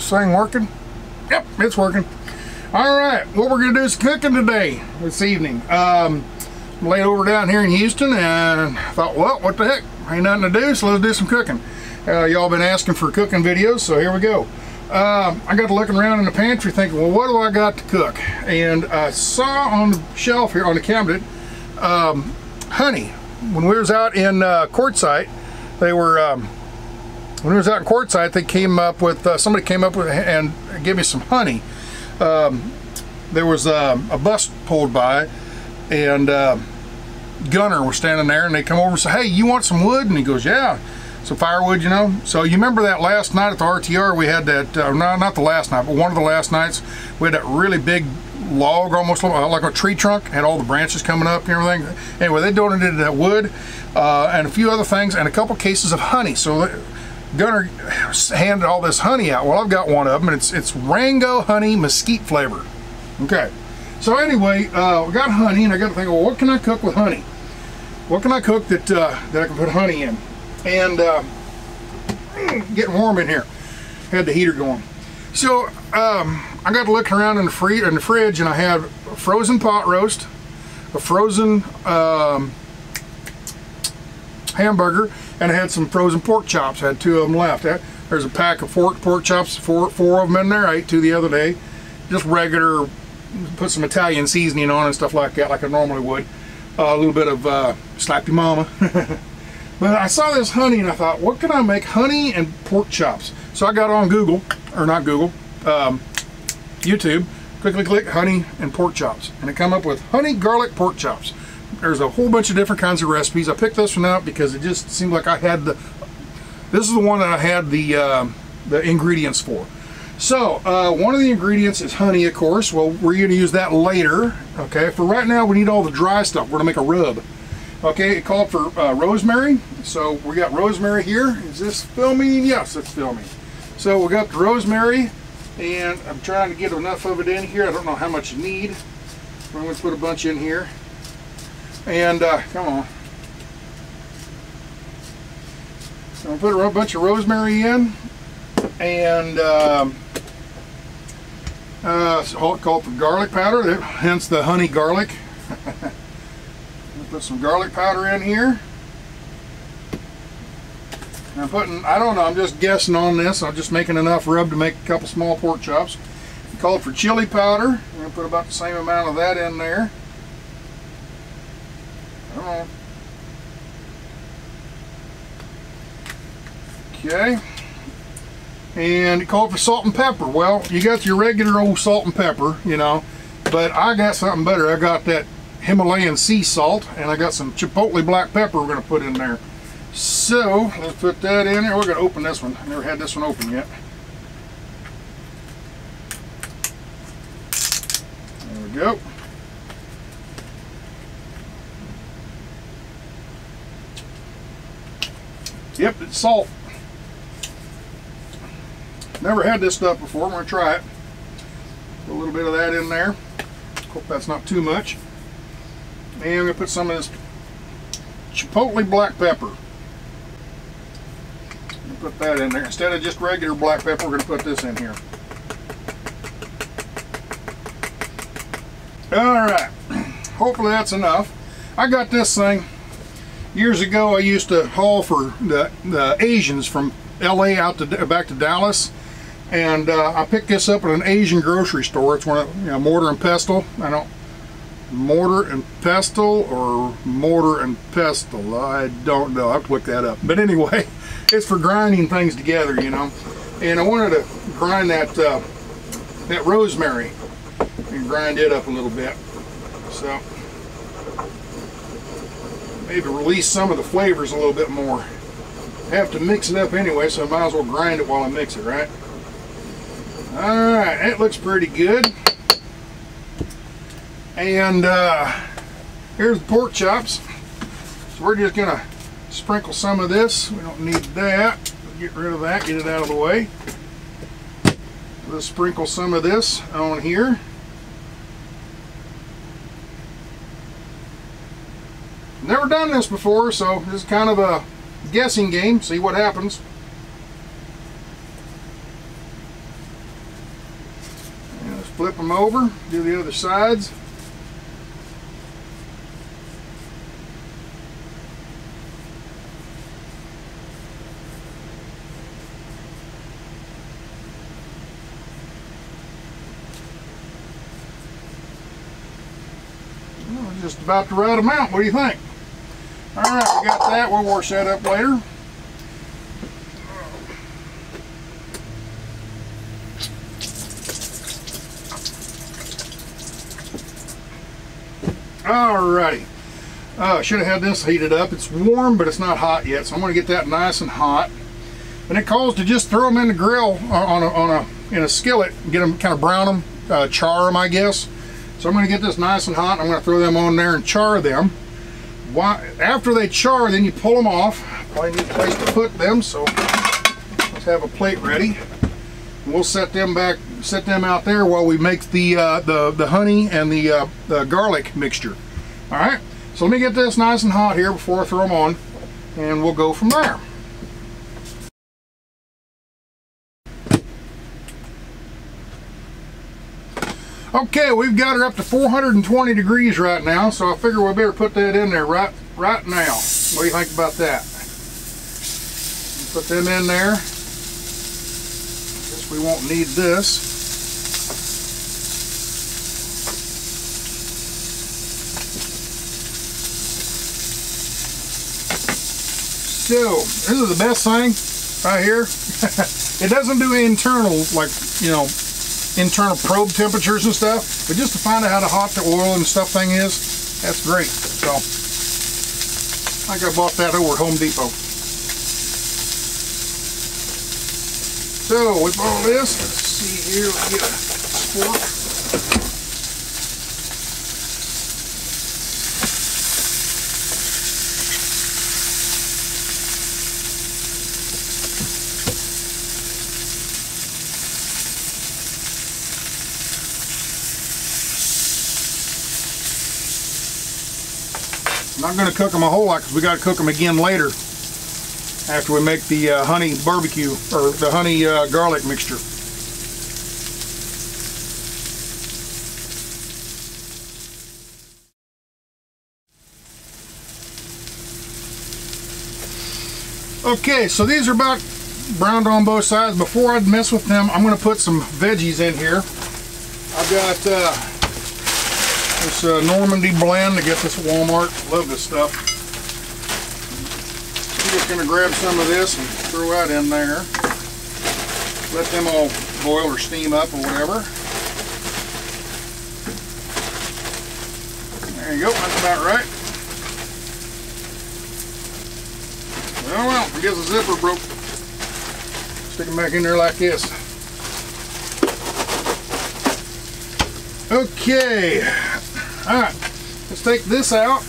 this thing working? Yep, it's working. All right, what we're gonna do is cooking today, this evening. I'm laid over down here in Houston and I thought, well, what the heck? Ain't nothing to do, so let's do some cooking. Y'all been asking for cooking videos, so here we go. I got to looking around in the pantry thinking, well, what do I got to cook? And I saw on the shelf here on the cabinet honey. When we was out in Quartzsite, they were when we was out in Quartzsite, they came up with somebody came up with and gave me some honey. There was a bus pulled by, and Gunner was standing there, and they come over and say, hey, you want some wood? And he goes, yeah, some firewood, you know. So you remember that last night at the RTR, we had that, not the last night, but one of the last nights, we had that really big log, almost like a tree trunk, had all the branches coming up and everything. Anyway, they donated that wood and a few other things and a couple cases of honey. So Gunner handed all this honey out. Well, I've got one of them, and it's Rango honey mesquite flavor. Okay, so anyway, we got honey, and I got to think, well, what can I cook with honey? What can I cook that that I can put honey in? And getting warm in here. Had the heater going. So I got to look around in the fridge, and I had a frozen pot roast, a frozen hamburger, and I had some frozen pork chops. I had 2 of them left. There's a pack of pork chops, four of them in there. I ate 2 the other day. Just regular, put some Italian seasoning on and stuff like that, like I normally would. A little bit of slap your mama. But I saw this honey and I thought, what can I make honey and pork chops? So I got on Google, or not Google, YouTube, click honey and pork chops. And it come up with honey garlic pork chops. There's a whole bunch of different kinds of recipes. I picked this one out because it just seemed like I had this is the one that I had the ingredients for. So one of the ingredients is honey, of course. Well, we're going to use that later. Okay, for right now we need all the dry stuff. We're going to make a rub. Okay, it called for rosemary. So we got rosemary here. Is this filming? Yes, it's filming. So we got the rosemary, and I'm trying to get enough of it in here. I don't know how much you need. I'm going to put a bunch in here. And come on. So I'll put a bunch of rosemary in, and it's called for garlic powder, hence the honey garlic. Put some garlic powder in here. And I'm putting, I don't know, I'm just guessing on this. I'm just making enough rub to make a couple small pork chops. It called for chili powder. I'm going to put about the same amount of that in there. Okay. And it called for salt and pepper. Well, you got your regular old salt and pepper, you know, but I got something better. I got that Himalayan sea salt, and I got some chipotle black pepper we're going to put in there. So let's put that in there. We're going to open this one. I never had this one open yet. There we go. Yep, it's salt. Never had this stuff before. I'm going to try it. Put a little bit of that in there. Hope that's not too much. And I'm going to put some of this chipotle black pepper. Put that in there. Instead of just regular black pepper, we're going to put this in here. Alright. Hopefully that's enough. I got this thing. Years ago, I used to haul for the Asians from LA out to back to Dallas, and I picked this up at an Asian grocery store. It's one of, you know, mortar and pestle. I don't mortar and pestle or mortar and pestle. I don't know. I have to look that up. But anyway, it's for grinding things together, you know. And I wanted to grind that that rosemary and grind it up a little bit. So maybe release some of the flavors a little bit more. I have to mix it up anyway, so I might as well grind it while I mix it, right? Alright, it looks pretty good. And here's the pork chops. So we're just going to sprinkle some of this. We don't need that. Get rid of that, get it out of the way. Let's sprinkle some of this on here. Never done this before, so this is kind of a guessing game. See what happens. them over, do the other sides. Well, just about the right amount. What do you think? All right, we got that. We'll wash that up later. Alrighty. Should have had this heated up. It's warm, but it's not hot yet, so I'm going to get that nice and hot. And it calls to just throw them in the grill in a skillet, get them, kind of brown them, char them, I guess. So I'm going to get this nice and hot. I'm going to throw them on there and char them. After they char, then you pull them off. Probably need a place to put them, so let's have a plate ready. And we'll set them out there while we make the honey and the garlic mixture. All right, so let me get this nice and hot here before I throw them on, and we'll go from there. Okay, we've got her up to 420 degrees right now, so I figure we better put that in there right now. What do you think about that? Put them in there. Guess we won't need this. So, this is the best thing right here. It doesn't do internal, like, you know, internal probe temperatures and stuff, but just to find out how hot the oil and stuff thing is, that's great. So I think I bought that over at Home Depot. So with all this, let's see here, let's get a fork. I'm not going to cook them a whole lot because we got to cook them again later after we make the honey barbecue or the honey garlic mixture. Okay, so these are about browned on both sides. Before I mess with them, I'm going to put some veggies in here. I've got this Normandy blend to get this at Walmart. Love this stuff. I'm just going to grab some of this and throw that in there. Let them all boil or steam up or whatever. There you go, that's about right. Well, I guess the zipper broke. Stick them back in there like this. Okay. Alright, let's take this out.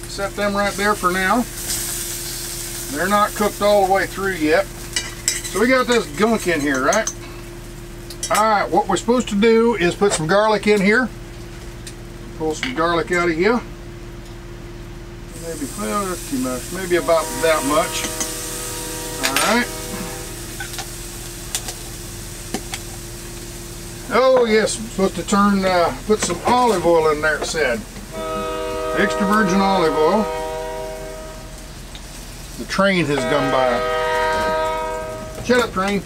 Set them right there for now. They're not cooked all the way through yet. So we got this gunk in here, right? Alright, what we're supposed to do is put some garlic in here. Pull some garlic out of here. Maybe, well, that's too much. Maybe about that much. Alright. Oh yes, I'm supposed to put some olive oil in there, it said. Extra virgin olive oil. The train has gone by. Shut up, train.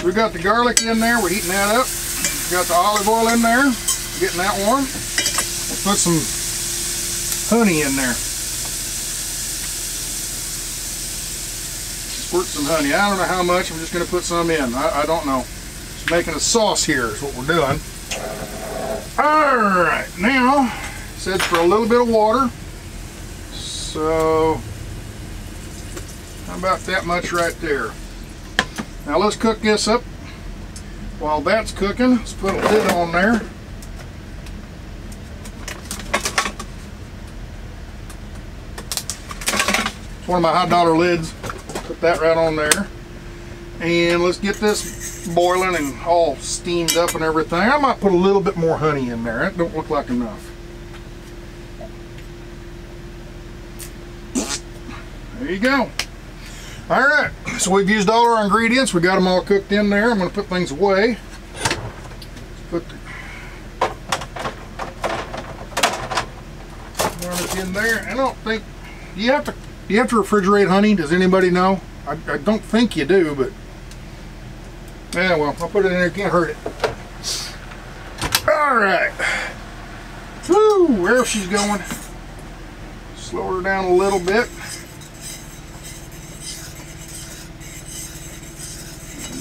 We got the garlic in there, we're heating that up. We got the olive oil in there, getting that warm. We'll put some honey in there. Squirt some honey. I don't know how much, I'm just going to put some in. I don't know. Just making a sauce here is what we're doing. Alright, now, it says for a little bit of water. So, how about that much right there? Now let's cook this up. While that's cooking, let's put a lid on there. It's one of my high dollar lids. Put that right on there. And let's get this boiling and all steamed up and everything. I might put a little bit more honey in there. It don't look like enough. There you go. All right, so we've used all our ingredients. We got them all cooked in there. I'm going to put things away. Put the garlic in there. I don't think do you have to refrigerate honey? Does anybody know? I don't think you do, but yeah, well, I'll put it in there. Can't hurt it. All right. Woo, where she's going. Slow her down a little bit.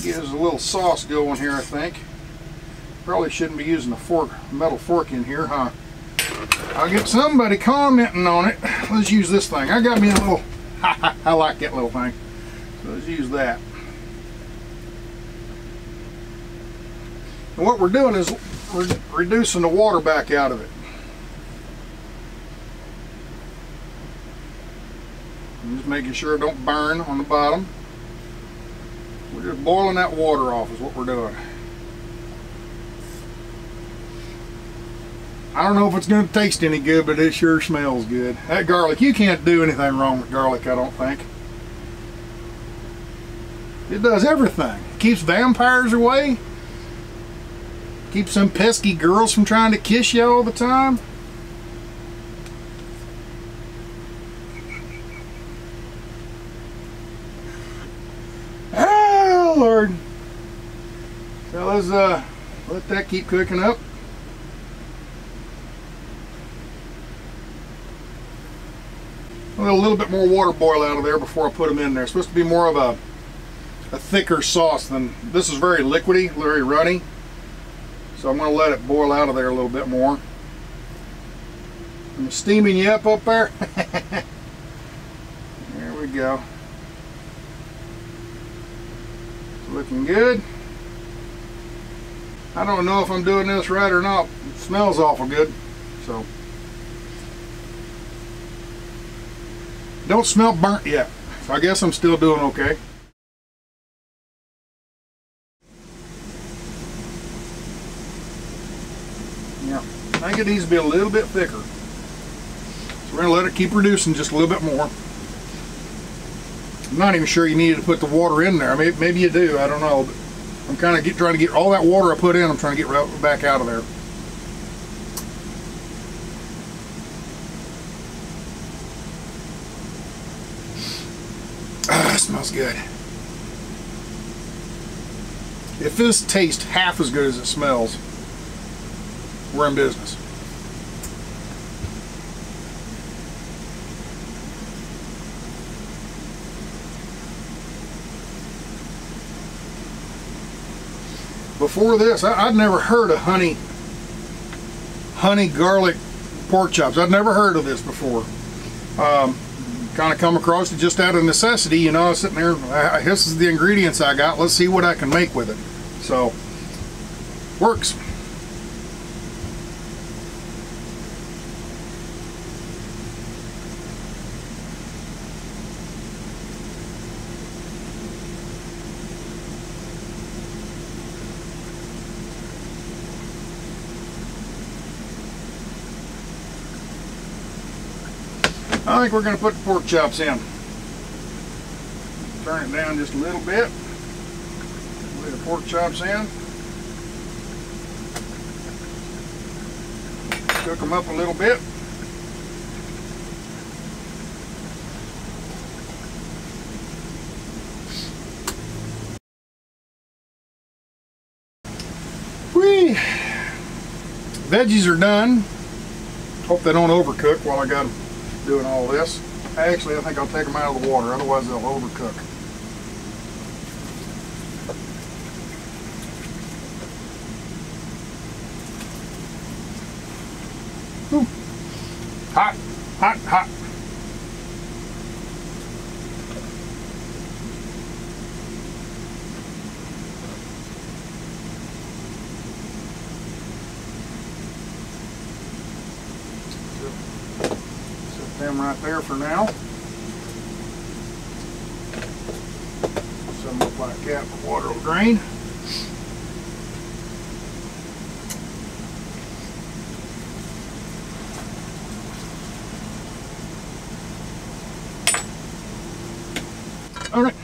Get us a little sauce going here, I think. Probably shouldn't be using a metal fork in here, huh? I'll get somebody commenting on it. Let's use this thing. I got me a little, I like that little thing. So let's use that. And what we're doing is we're reducing the water back out of it. I'm just making sure it don't burn on the bottom. We're just boiling that water off is what we're doing. I don't know if it's going to taste any good, but it sure smells good. That garlic, you can't do anything wrong with garlic, I don't think. It does everything. It keeps vampires away. Keeps some pesky girls from trying to kiss you all the time. Oh, Lord. So let's let that keep cooking up. I'll let a little bit more water boil out of there before I put them in there. It's supposed to be more of a thicker sauce than this. Is very liquidy, very runny. So I'm going to let it boil out of there a little bit more. I'm steaming you up there. There we go. It's looking good. I don't know if I'm doing this right or not. It smells awful good. So don't smell burnt yet. So I guess I'm still doing okay. Yeah, I think it needs to be a little bit thicker. So we're going to let it keep reducing just a little bit more. I'm not even sure you needed to put the water in there. Maybe you do, I don't know. But I'm kind of trying to get all that water I put in, I'm trying to get right back out of there. Ah, it smells good. If this tastes half as good as it smells, we're in business. Before this, I'd never heard of honey garlic pork chops. I'd never heard of this before. Kind of come across it just out of necessity, you know. I was sitting there, this is the ingredients I got, let's see what I can make with it. So, works. I think we're going to put the pork chops in. Turn it down just a little bit. Lay the pork chops in. Cook them up a little bit. Whee! Veggies are done. Hope they don't overcook while I got them doing all this. Actually, I think I'll take them out of the water, otherwise they'll overcook. Ooh. Hot, hot, hot. Them right there for now. Some look like that, but water will drain. All right,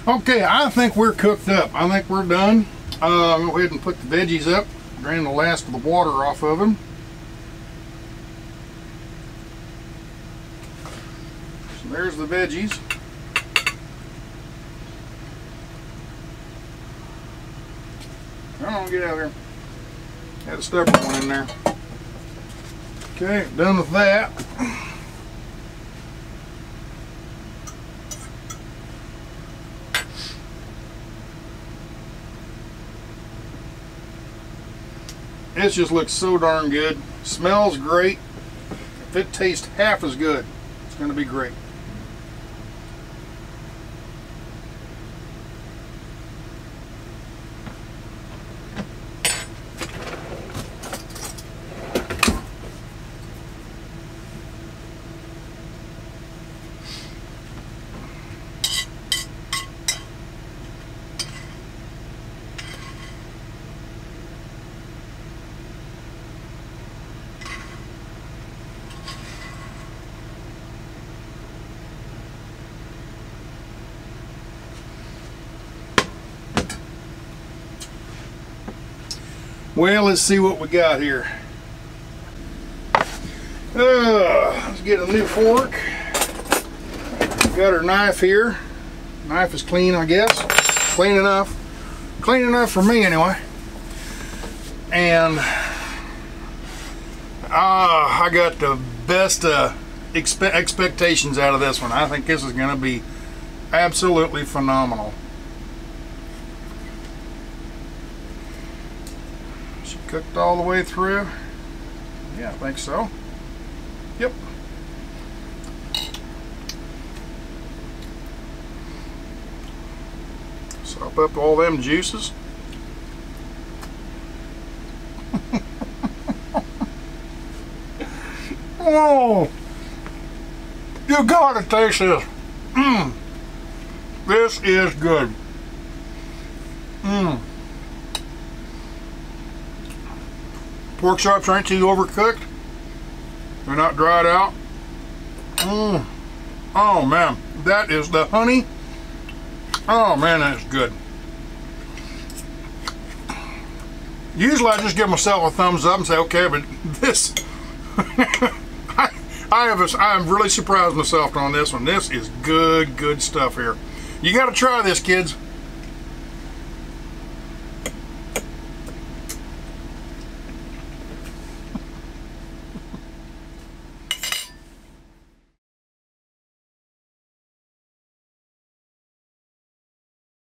Okay, I think we're cooked up. I think we're done. I'll go ahead and put the veggies up, drain the last of the water off of them. So there's the veggies. Come on, get out of there. Had a stubborn one in there. Okay, done with that. It just looks so darn good. Smells great. If it tastes half as good, it's going to be great. Well, let's see what we got here. Let's get a new fork. Got our knife here. Knife is clean, I guess. Clean enough. Clean enough for me, anyway. And I got the best expectations out of this one. I think this is going to be absolutely phenomenal. Cooked all the way through. Yeah, I think so. Yep. Sop up all them juices. Oh, you gotta taste this. This is good. Pork chops aren't too overcooked. They're not dried out. Oh man, that is the honey. Oh man, that's good. Usually I just give myself a thumbs up and say, okay, but this, I have really surprised myself on this one. This is good stuff here. You got to try this, kids.